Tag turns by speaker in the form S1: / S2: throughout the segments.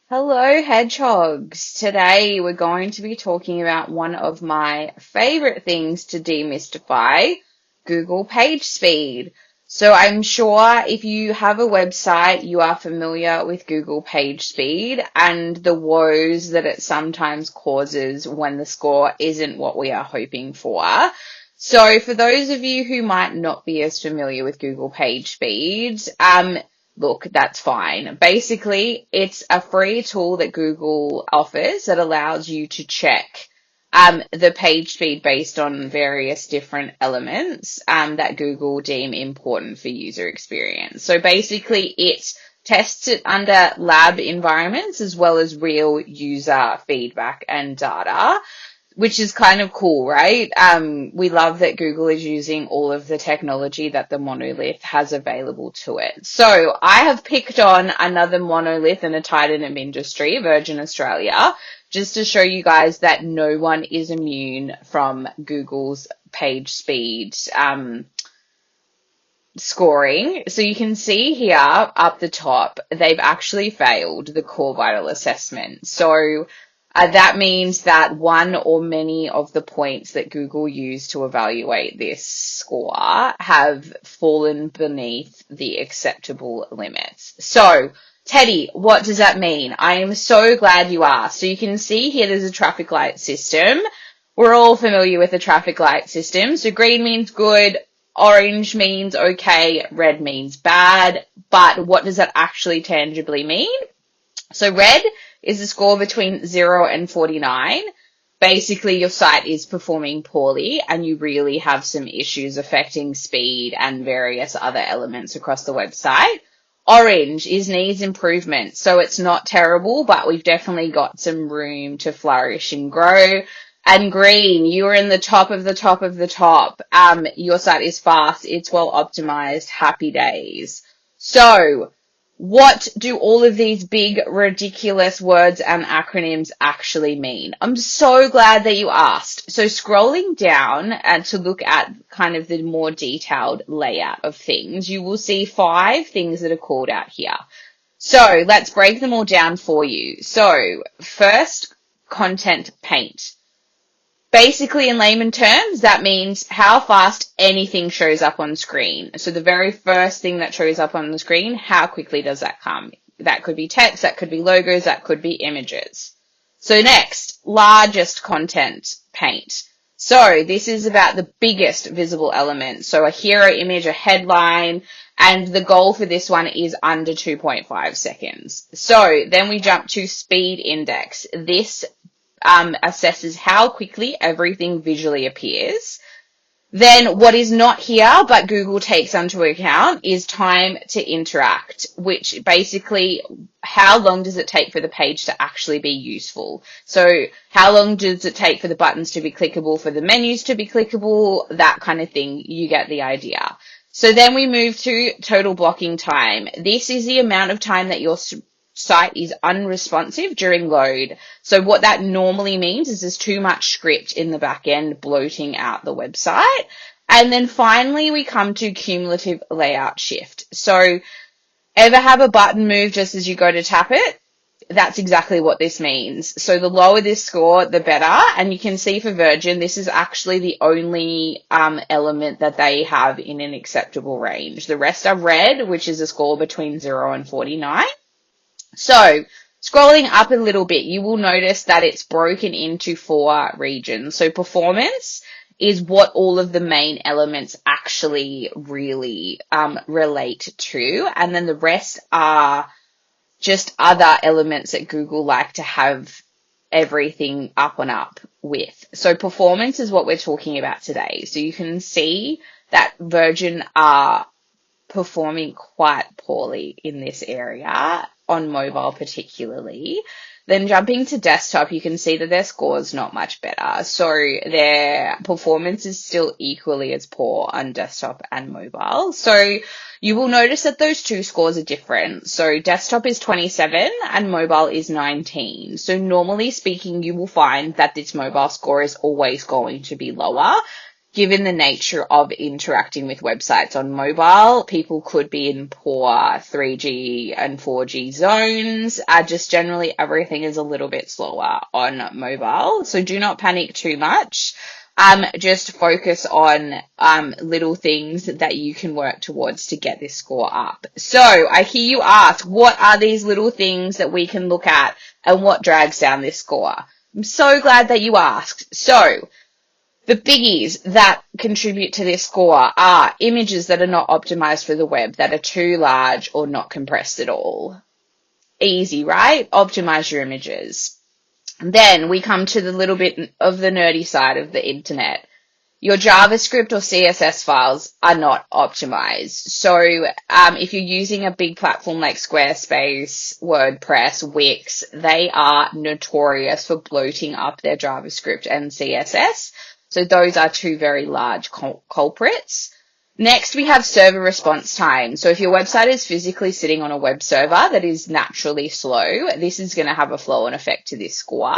S1: Hello, hedgehogs. Today we're going to be talking about one of my favorite things to demystify, Google PageSpeed. So I'm sure if you have a website, you are familiar with Google PageSpeed and the woes that it sometimes causes when the score isn't what we are hoping for. So for those of you who might not be as familiar with Google PageSpeed, look, that's fine. Basically, it's a free tool that Google offers that allows you to check the page speed based on various different elements that Google deem important for user experience. So basically, it tests it under lab environments as well as real user feedback and data, which is kind of cool, right? We love that Google is using all of the technology that the monolith has available to it. So I have picked on another monolith in a titanium industry, Virgin Australia, just to show you guys that no one is immune from Google's page speed scoring. So you can see here up the top, they've actually failed the core vital assessment. So that means that one or many of the points that Google used to evaluate this score have fallen beneath the acceptable limits. So, Teddy, what does that mean? I am so glad you asked. So you can see here there's a traffic light system. We're all familiar with the traffic light system. So green means good, orange means okay, red means bad. But what does that actually tangibly mean? So red is a score between 0 and 49. Basically, your site is performing poorly and you really have some issues affecting speed and various other elements across the website. Orange is needs improvement. So it's not terrible, but we've definitely got some room to flourish and grow. And green, you're in the top of the top of the top. Your site is fast. It's well optimized. Happy days. So, what do all of these big, ridiculous words and acronyms actually mean? I'm so glad that you asked. So scrolling down and to look at kind of the more detailed layout of things, you will see 5 things that are called out here. So let's break them all down for you. So first, content paint. Basically, in layman terms, that means how fast anything shows up on screen. So the very first thing that shows up on the screen, how quickly does that come? That could be text, that could be logos, that could be images. So next, largest content paint. So this is about the biggest visible element. So a hero image, a headline, and the goal for this one is under 2.5 seconds. So then we jump to speed index. This assesses how quickly everything visually appears. Then what is not here, but Google takes into account, is time to interact, which basically, how long does it take for the page to actually be useful? So how long does it take for the buttons to be clickable, for the menus to be clickable, that kind of thing. You get the idea. So then we move to total blocking time. This is the amount of time that your site is unresponsive during load. So what that normally means is there's too much script in the back end bloating out the website. And then finally we come to cumulative layout shift. So ever have a button move just as you go to tap it? That's exactly what this means. So the lower this score, the better. And you can see for Virgin, this is actually the only element that they have in an acceptable range. The rest are red, which is a score between 0 and 49. So, scrolling up a little bit, you will notice that it's broken into 4 regions. So, performance is what all of the main elements actually really relate to. And then the rest are just other elements that Google like to have everything up and up with. So, performance is what we're talking about today. So, you can see that Virgin are performing quite poorly in this area, on mobile particularly. Then jumping to desktop, you can see that their score's not much better. So their performance is still equally as poor on desktop and mobile. So you will notice that those two scores are different. So desktop is 27 and mobile is 19. So normally speaking, you will find that this mobile score is always going to be lower. given the nature of interacting with websites on mobile, people could be in poor 3G and 4G zones. Just generally everything is a little bit slower on mobile. So do not panic too much. Just focus on little things that you can work towards to get this score up. So I hear you ask, what are these little things that we can look at and what drags down this score? I'm so glad that you asked. So the biggies that contribute to this score are images that are not optimized for the web, that are too large or not compressed at all. Easy, right? Optimize your images. Then we come to the little bit of the nerdy side of the internet. Your JavaScript or CSS files are not optimized. So if you're using a big platform like Squarespace, WordPress, Wix, they are notorious for bloating up their JavaScript and CSS. So those are two very large culprits. Next, we have server response time. So if your website is physically sitting on a web server that is naturally slow, this is going to have a flow-on effect to this score.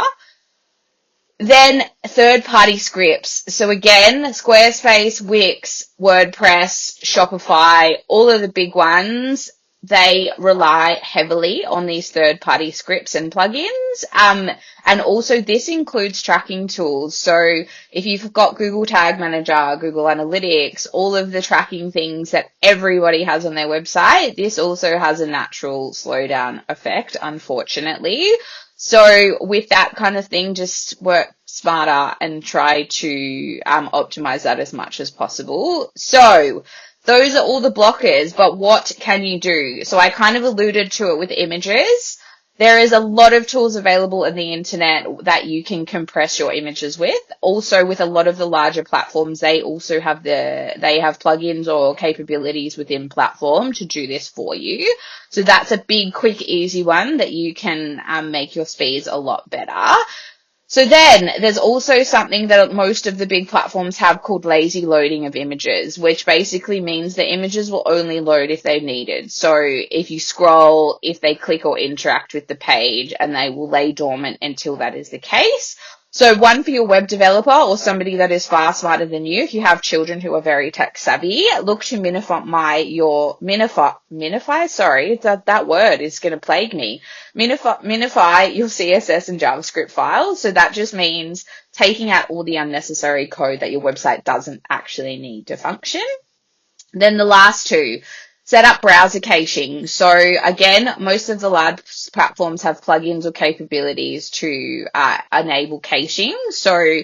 S1: Then third-party scripts. So again, Squarespace, Wix, WordPress, Shopify, all of the big ones, they rely heavily on these third-party scripts and plugins. And also this includes tracking tools. So if you've got Google Tag Manager, Google Analytics, all of the tracking things that everybody has on their website, this also has a natural slowdown effect, unfortunately. So with that kind of thing, just work smarter and try to optimize that as much as possible. So those are all the blockers, but what can you do? So I kind of alluded to it with images. There is a lot of tools available on the internet that you can compress your images with. Also, with a lot of the larger platforms, they also have plugins or capabilities within platform to do this for you. So that's a big, quick, easy one that you can make your speeds a lot better. So then there's also something that most of the big platforms have called lazy loading of images, which basically means the images will only load if they're needed. So if you scroll, if they click or interact with the page, and they will lay dormant until that is the case. So one for your web developer or somebody that is far smarter than you. If you have children who are very tech savvy, look to minify your CSS and JavaScript files. So that just means taking out all the unnecessary code that your website doesn't actually need to function. Then the last two, set up browser caching. So again, most of the large platforms have plugins or capabilities to enable caching. So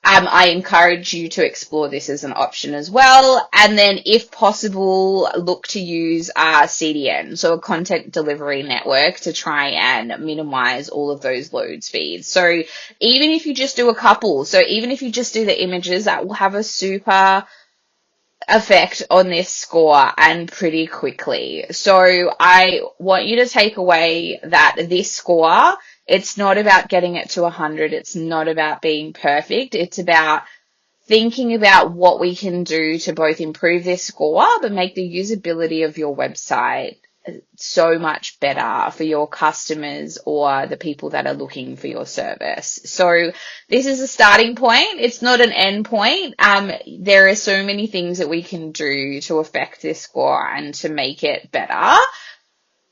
S1: I encourage you to explore this as an option as well. And then if possible, look to use CDN, so a content delivery network, to try and minimize all of those load speeds. So even if you just do a couple, so even if you just do the images, that will have a super effect on this score and pretty quickly. So I want you to take away that this score, it's not about getting it to 100. It's not about being perfect. It's about thinking about what we can do to both improve this score, but make the usability of your website so much better for your customers or the people that are looking for your service. So this is a starting point. It's not an end point. There are so many things that we can do to affect this score and to make it better.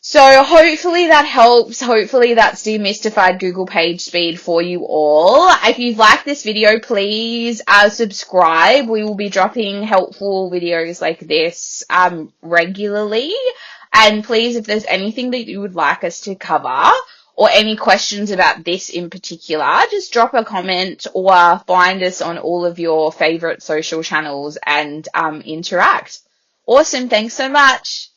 S1: So hopefully that helps. Hopefully that's demystified Google PageSpeed for you all. If you've liked this video, please subscribe. We will be dropping helpful videos like this regularly. And please, if there's anything that you would like us to cover or any questions about this in particular, just drop a comment or find us on all of your favorite social channels and interact. Awesome. Thanks so much.